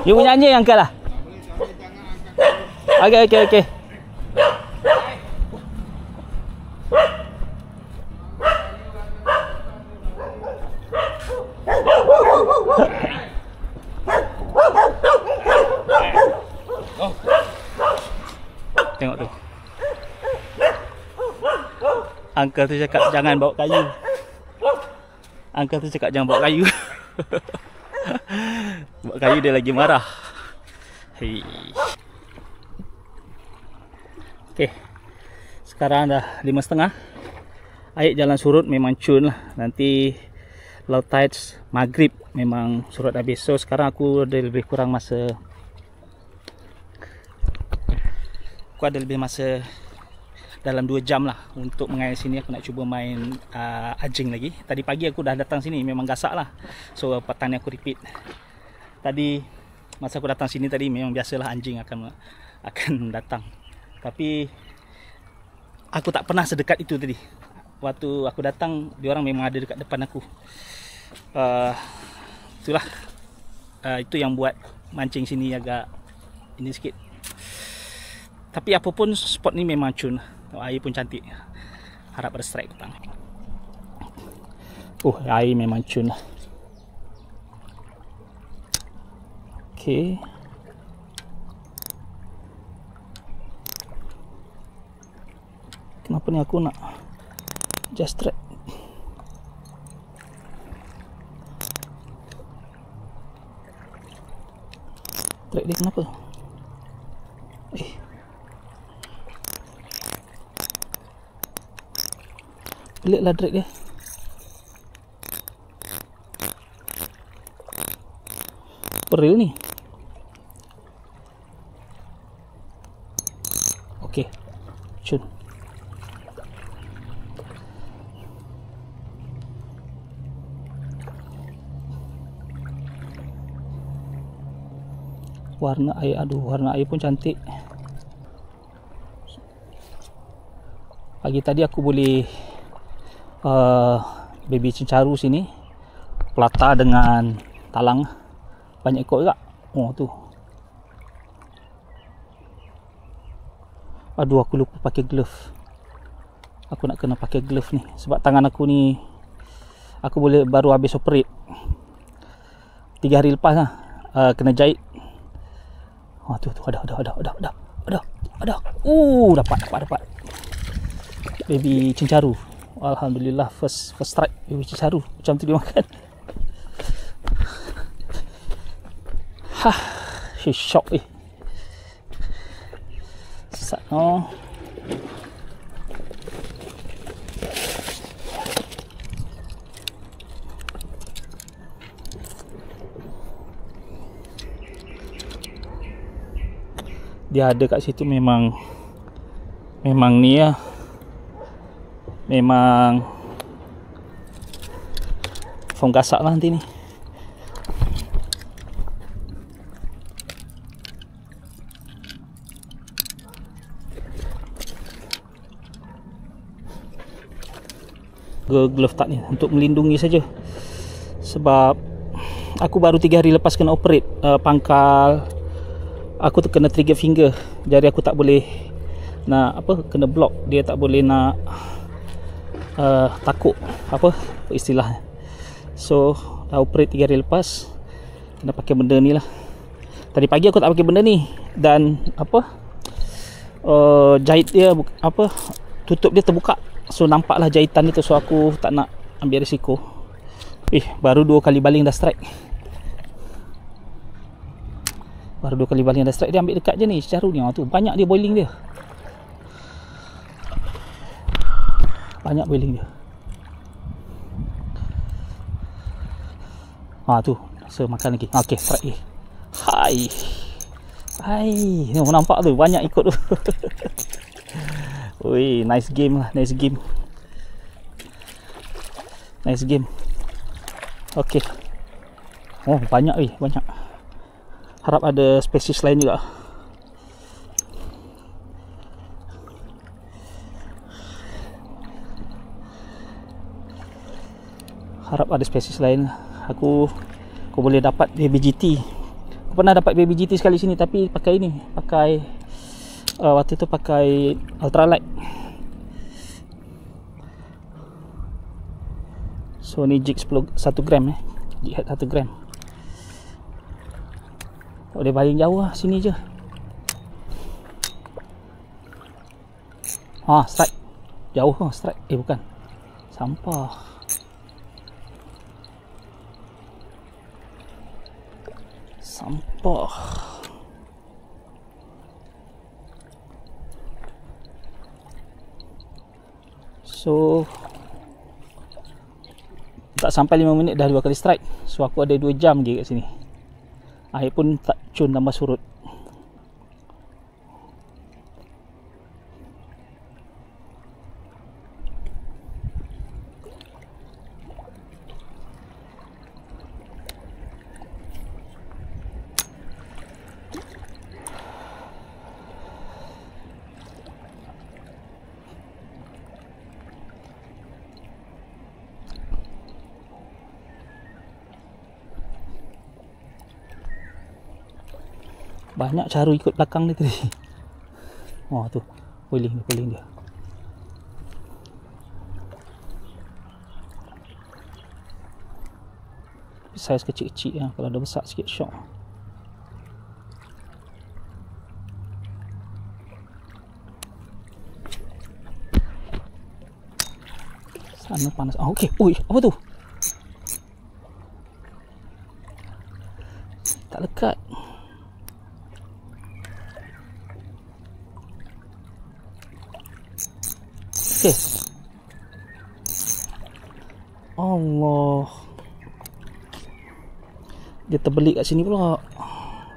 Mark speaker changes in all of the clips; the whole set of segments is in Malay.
Speaker 1: You punya anjing angkat lah. Okey. Tengok tu. Uncle tu cakap jangan bawa kayu. Uncle tu cakap jangan bawa kayu. Bawa kayu dia lagi marah. Hei. Okey. Sekarang dah 5:30. Air jalan surut memang cun lah. Nanti low tides maghrib memang surut habis. So sekarang aku ada lebih kurang masa. Aku ada lebih masa dalam 2 jam lah untuk mengair sini. Aku nak cuba main anjing lagi. Tadi pagi aku dah datang sini, memang gasak lah. So petang ni aku repeat. Tadi masa aku datang sini tadi memang biasalah anjing akan datang. Tapi aku tak pernah sedekat itu tadi. Waktu aku datang, diorang memang ada dekat depan aku. Itulah itu yang buat mancing sini agak ini sikit. Tapi apapun spot ni memang cun. Air pun cantik. Harap ada strike petang. Air memang cun lah. Okay. Kenapa ni aku nak just track? Track dia kenapa? Pelik lah drag dia. Peril ni. Okey. Cun. Warna air, warna air pun cantik. Pagi tadi aku boleh baby cincaru sini, pelata dengan talang, banyak ekor juga. Tu. Aku lupa pakai glove. Aku nak kena pakai glove ni sebab tangan aku ni aku baru habis operate 3 hari lepas lah. Kena jahit. Tu ada. Dapat. Baby cincaru. Alhamdulillah first strike baby cincaru. Macam tu dia makan. She's shock Sesat no. Dia ada kat situ memang ni lah. Memang form gasak lah nanti ni. Glove tak ni untuk melindungi saja. Sebab aku baru 3 hari lepas kena operate pangkal. Aku terkena trigger finger. Jari aku tak boleh nak kena block. Dia tak boleh nak takuk istilahnya. So dah operate 3 hari lepas, kena pakai benda ni lah. Tadi pagi aku tak pakai benda ni. Dan jahit dia tutup dia terbuka. So nampaklah jahitan itu. So aku tak nak ambil risiko. Baru 2 kali baling dah strike. Dia ambil dekat je ni cincaru ni. Tu banyak dia boiling dia. Tu so makan lagi. Okey, strike. Hai. Ni nampak tu banyak ikut tu. Nice game. Okey. Banyak. Harap ada spesies lain juga. Aku boleh dapat BGT Aku pernah dapat baby GT sekali sini, tapi pakai ini, pakai waktu tu pakai ultralight. So ni jig 1 gram jig head 1 gram. Boleh baling jauh lah, sini je. Strike jauh lah, strike. Bukan, sampah. So tak sampai 5 minit dah 2 kali strike. So aku ada 2 jam lagi kat sini. Air pun tak cun tambah surut. Banyak cara ikut belakang dia tadi. Tu poling dia. Saiz kecil-kecil lah. Kalau dah besar sikit shock. Sana panas. Okey. Ui, apa tu? Tak lekat. Okey. Allah. Dia terbelik kat sini pula.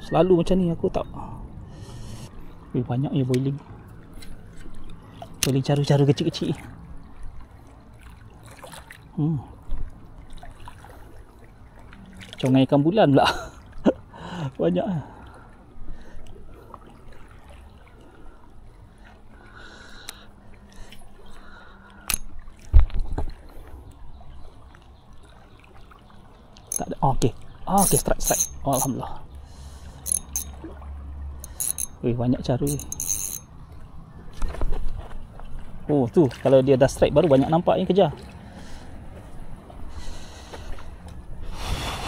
Speaker 1: Selalu macam ni, aku tak. Banyak ya boiling. Boiling cara-cara kecil-kecil. Congai ikan bulan pula. Banyak lah. Tak ada. Okey. Okey, strike. Alhamdulillah. Banyak cara. Tu kalau dia dah strike baru banyak nampak yang kejar.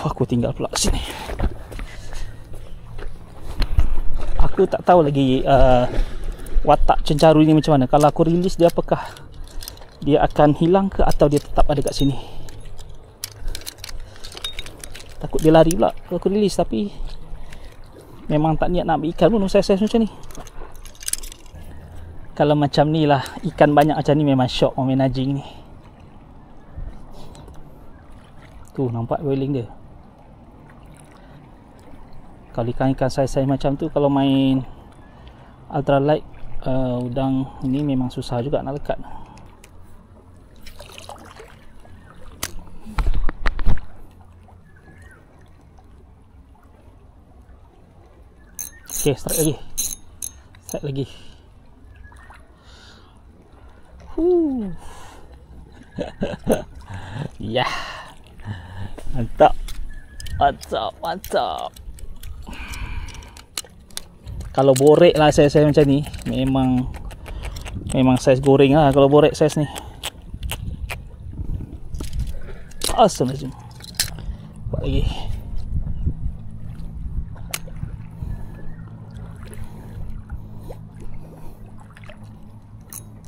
Speaker 1: Aku tinggal pula sini. Aku tak tahu lagi watak cencaru ini macam mana. Kalau aku release dia, apakah dia akan hilang ke atau dia tetap ada kat sini. Takut dia lari pula kalau aku release, tapi memang tak niat nak ambil ikan pun saiz-saiz macam ni. Kalau macam ni lah, ikan banyak macam ni memang syok main anjing ni. Tu nampak boiling dia. Kalau ikan-ikan saiz-saiz macam tu, kalau main ultralight udang ini memang susah juga nak lekat. Okey, strike lagi. Ya. Mantap. Kalau borek lah saiz macam ni, memang saiz goreng lah kalau borek saiz ni. Astagfirullahaladzim. Buat lagi.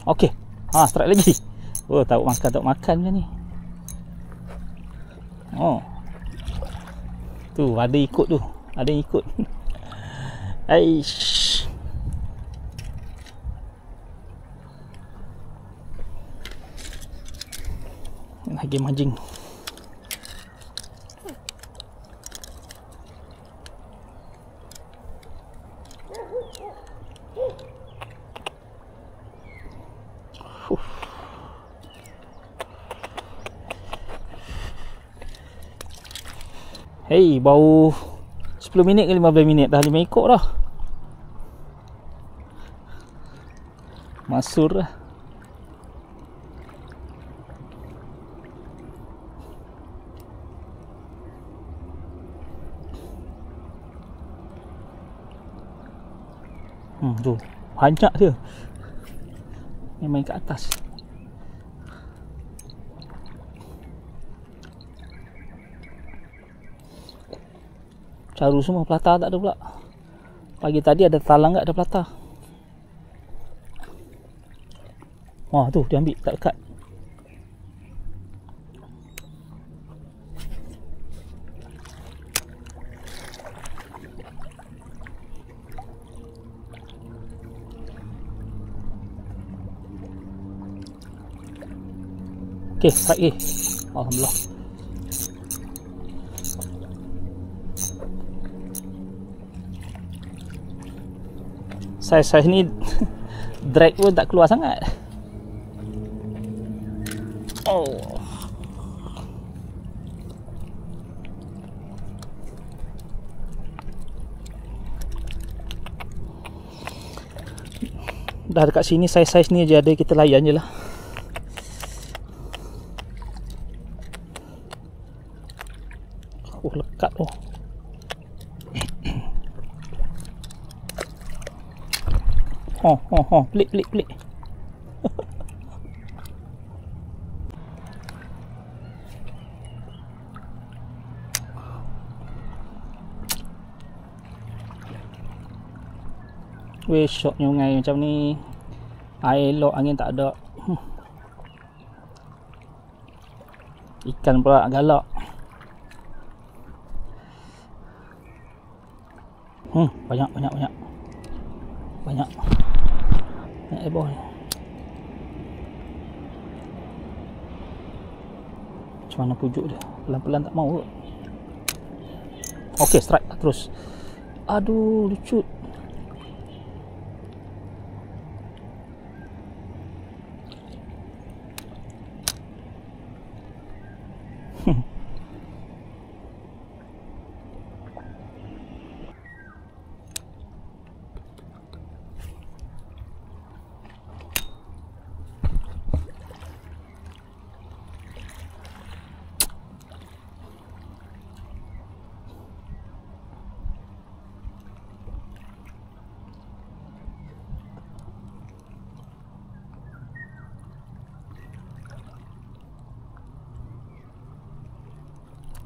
Speaker 1: Okey. Strike lagi. Tak makan macam ni. Tu ada ikut tu. Ada yang ikut. Aish. Lagi mancing. Hei, bau 10 minit ke 15 minit dah 5 ekor dah. Masur lah. Tu banyak dia. Ni main kat atas. Caru semua, pelata tak ada pula. Pagi tadi ada talang, tak ada pelata. Wah tu dia ambil tak dekat. Okey, strike lagi. Alhamdulillah. Saiz ni drag pun tak keluar sangat. Oh. Dah dekat sini saiz-saiz ni je ada, kita layan je lah. Oh, lekat tu. Pelik. Weh, syoknya sungai macam ni. Air elok, angin tak ada. Ikan pula galak. Banyak ebor ni. Macam mana pujuk dia? Pelan-pelan tak mau kot. Okey, strike terus. Aduh, lucut.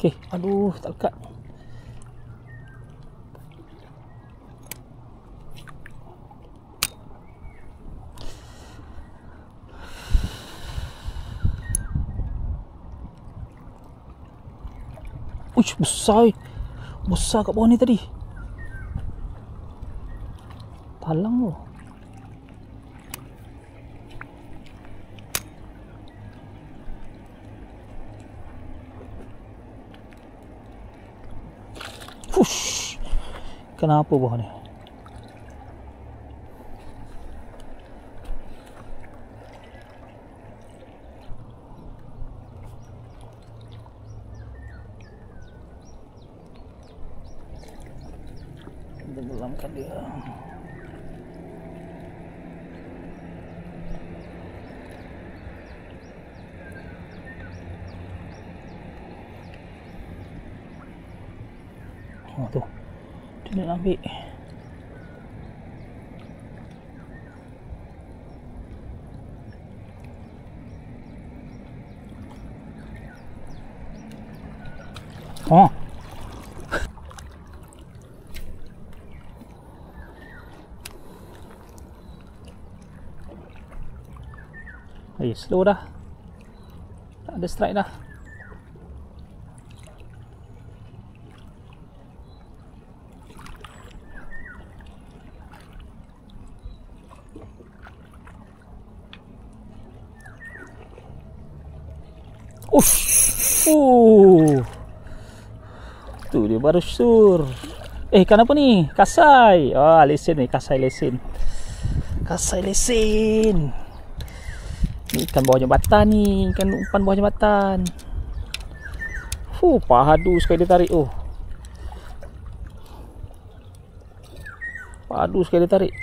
Speaker 1: Okey, aduh tak lekat. Uish, besar kat bawah ni tadi. Talang tu. Fush. Kenapa bawah ni? Kita gelamkan dia. Oh tu, dia nak ambil. Oh. Slow dah. Tak ada strike dah. Tu dia baru sur. Ikan apa ni? Kasai. Lesen ni, kasai lesen. Ni ikan bawah jambatan ni, ikan umpan bawah jambatan. Pahadu sekali dia tarik. Pahadu sekali dia tarik.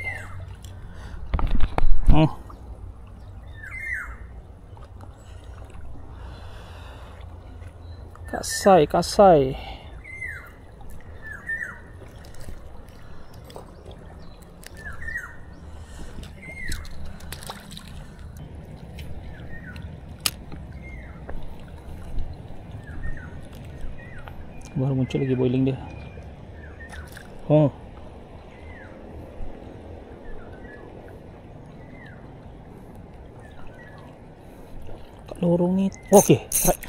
Speaker 1: Kasai. Baru muncul lagi boiling dia. Oh. Kat lorong ni. Okey, right.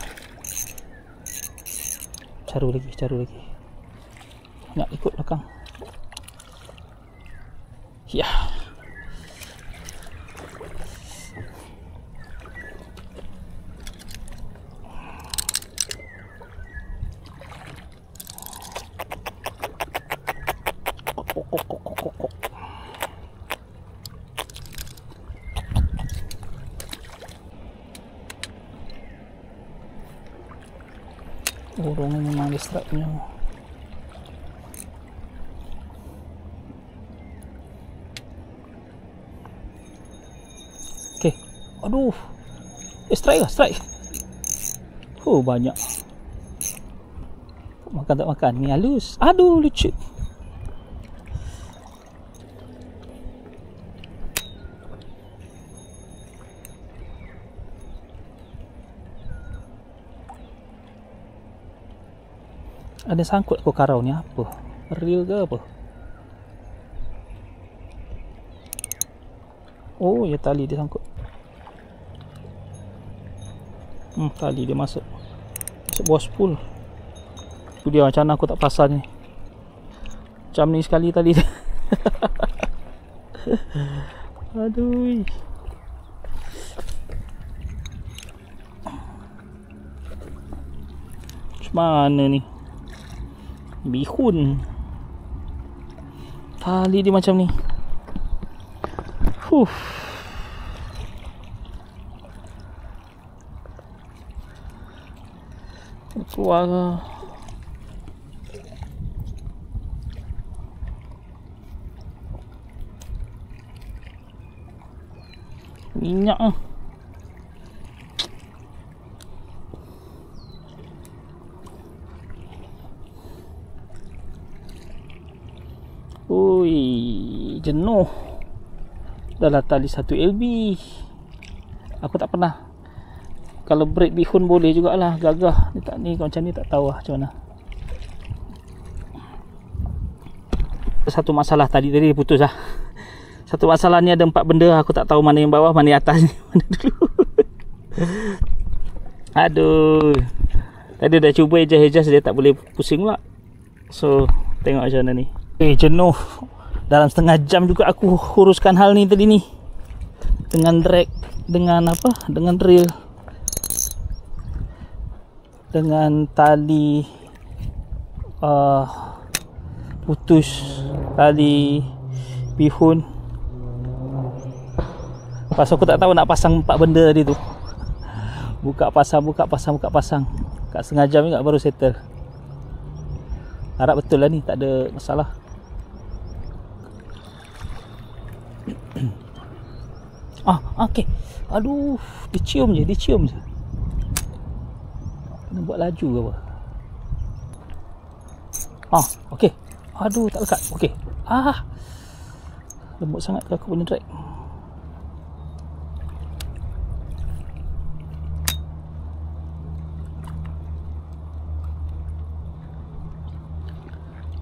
Speaker 1: Caru lagi. Nak ikut belakang. Ya. Burung ni memang distrapnya. Okey. Aduh. Strike. Banyak. Makan tak makan. Ni halus. Aduh, lucu. Ada sangkut aku karau ni apa? Real ke apa? Oh, ya tali dia sangkut. Tali dia masuk bawah spool. Tu dia macam mana aku tak pasal ni. Macam ni sekali tali dia. Aduh. Macam mana ni? Bihun. Tali dia macam ni. Keluar. Minyak ah. Ui, jenuh. Dah lah tali 1 LB. Aku tak pernah. Kalau break bihun boleh jugalah, gagah. Dia tak ni macam ni, tak tahu lah macam mana. Satu masalah tadi putus lah. Satu masalah ni ada 4 benda. Aku tak tahu mana yang bawah, mana yang atas ni. Mana dulu. Aduh. Tadi dah cuba adjust dia tak boleh pusing pula. So tengok macam mana ni. Jenuh. Dalam setengah jam juga aku uruskan hal ni tadi ni. Dengan drag, dengan apa? Dengan drill, dengan tali putus tali bihun. Pas aku tak tahu nak pasang 4 benda tadi tu. Buka pasang. Kat setengah jam juga baru settle. Harap betul lah ni, tak ada masalah. Okey. Aduh, dia cium je. Nak buat laju ke apa? Okey. Aduh, tak lekat. Okey. Lembut sangat ke aku punya drag.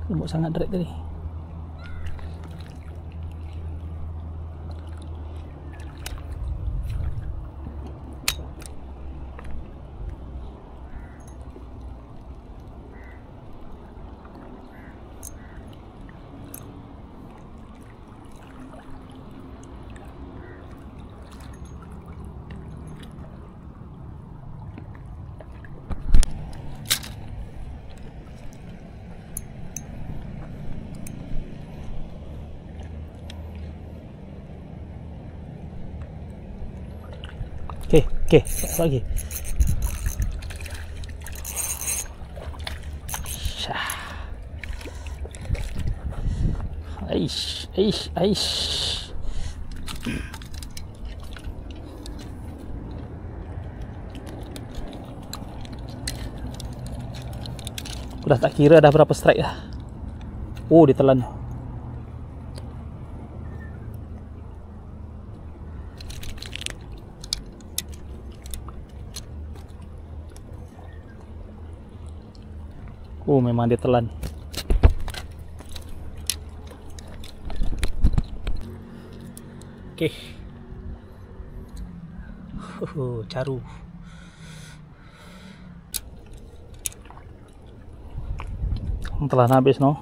Speaker 1: Lembut sangat drag tadi. Okey, lagi. Aish. Aku dah tak kira dah berapa strike dah. Oh, dia telan. Oh, memang dia telan. Okey. Caru. Telan habis no.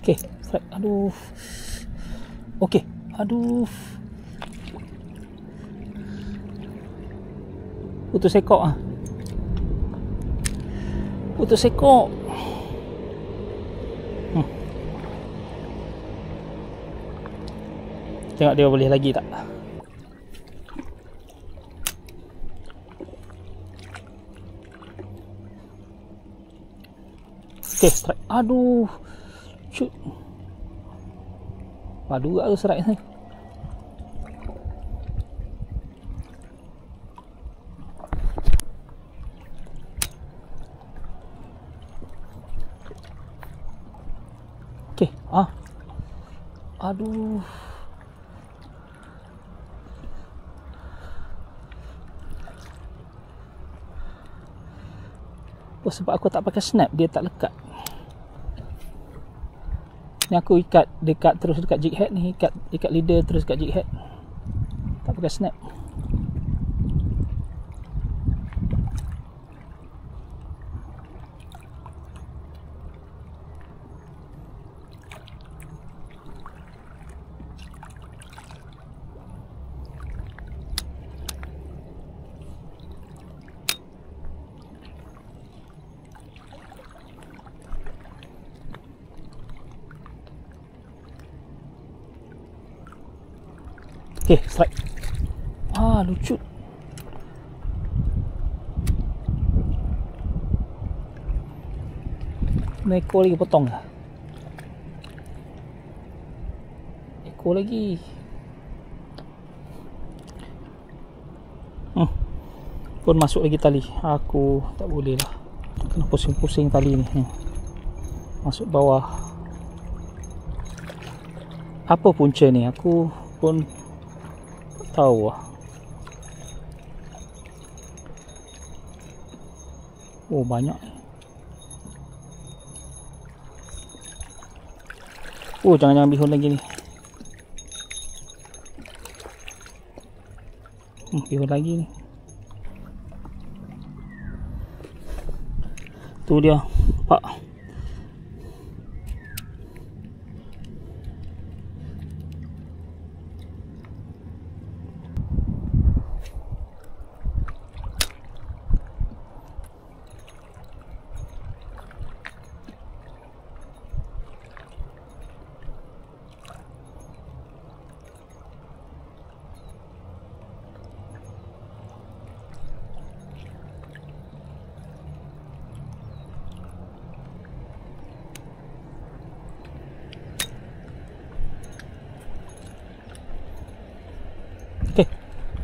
Speaker 1: Okey, strike. Aduh. Okey, aduh. Putus ekor ah. Putus ekor. Tengok dia boleh lagi tak? Okey, strike. Aduh. Shoot. Padu juga tu strike ni. Okey, aduh. Oh, sebab aku tak pakai snap, dia tak lekat. Ni aku ikat terus dekat jig head ni, ikat leader terus dekat jig head. Tak pakai snap. Okay, strike. Lucut. Ekor lagi potong lah. Ekor lagi. Pun masuk lagi tali. Aku tak boleh lah. Kena pusing-pusing tali ni. Masuk bawah. Apa punca ni? Aku pun tahu lah. Oh, banyak ni. Oh, jangan-jangan bihun lagi ni. Bihun lagi ni. Tu dia, Pak. Okey.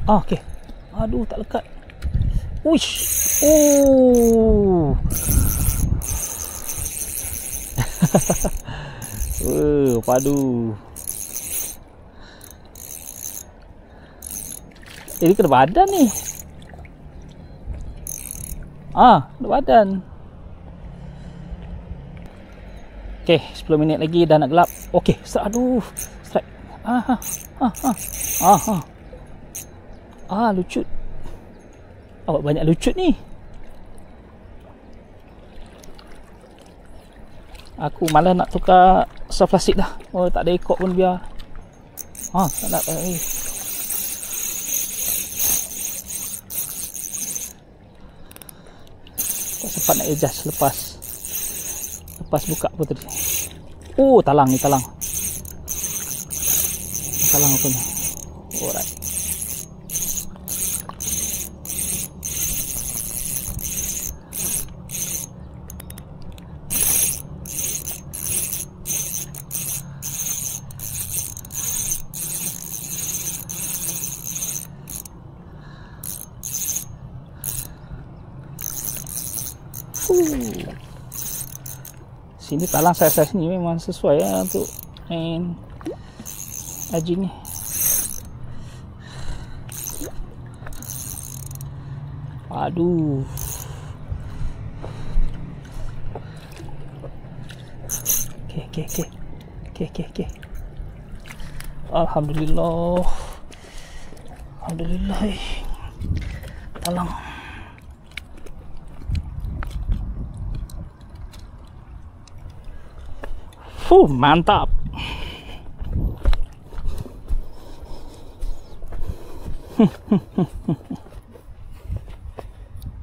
Speaker 1: Okey. Aduh, tak lekat. Uish. Oh. Padu. Ini kena badan ni. Kena badan. Okey, 10 minit lagi dah nak gelap. Okey, aduh. Strike. Lucut. Awak banyak lucut ni. Aku malah nak tukar soft plastik dah. Oh, tak ada ekor pun biar. Tak nak. Tak sempat nak adjust lepas buka apa tadi. Talang ni, talang. Talang aku ni. Alright. Sini talang saiz-saiz ni memang sesuai ya untuk main anjing ni. Aduh. Okey. Alhamdulillah. Talang. Mantap.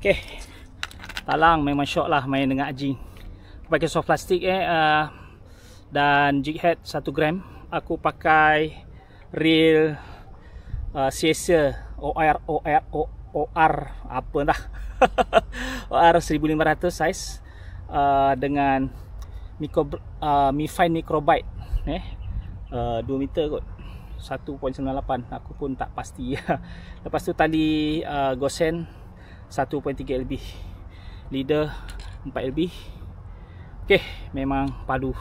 Speaker 1: Okey. Talang memang syok lah main dengan anjing. Pakai soft plastik dan jig head 1 gram. Aku pakai reel Siecer OR apa dah. OR 1500 saiz dengan Mi-Fine Microbite 2 meter kot, 1.98. aku pun tak pasti. Lepas tu tali Gosen 1.3 lb, leader 4 lb. Okey, memang padu.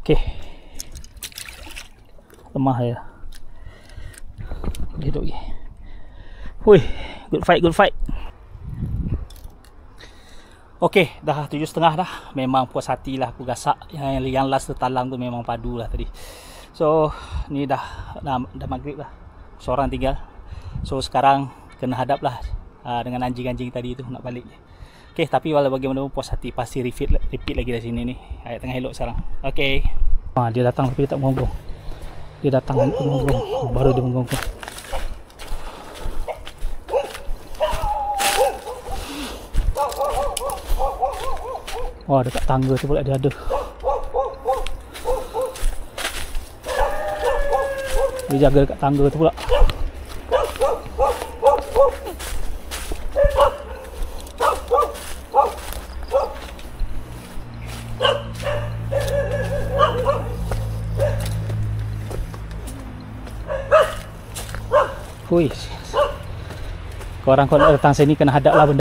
Speaker 1: Okey, lemah ya, hidup lagi. Hui, good fight. Okey, dah 7.5 dah. Memang puas hati lah aku gasak. Yang last tu talang tu memang padu lah tadi. So ni dah maghrib lah, seorang tinggal. So sekarang kena hadap lah dengan anjing-anjing tadi tu nak balik. Okey, tapi walau bagaimana puas hati, pasti repeat lagi dari sini ni. Ayat tengah elok sekarang. Okey. Dia datang tapi dia tak mengonggong. Dia datang mengonggong, baru dia mengonggong. Wah, dekat tangga tu pula dia ada. Dia jaga dekat tangga tu pula. Hui. Korang datang sini kena hadap lah benda.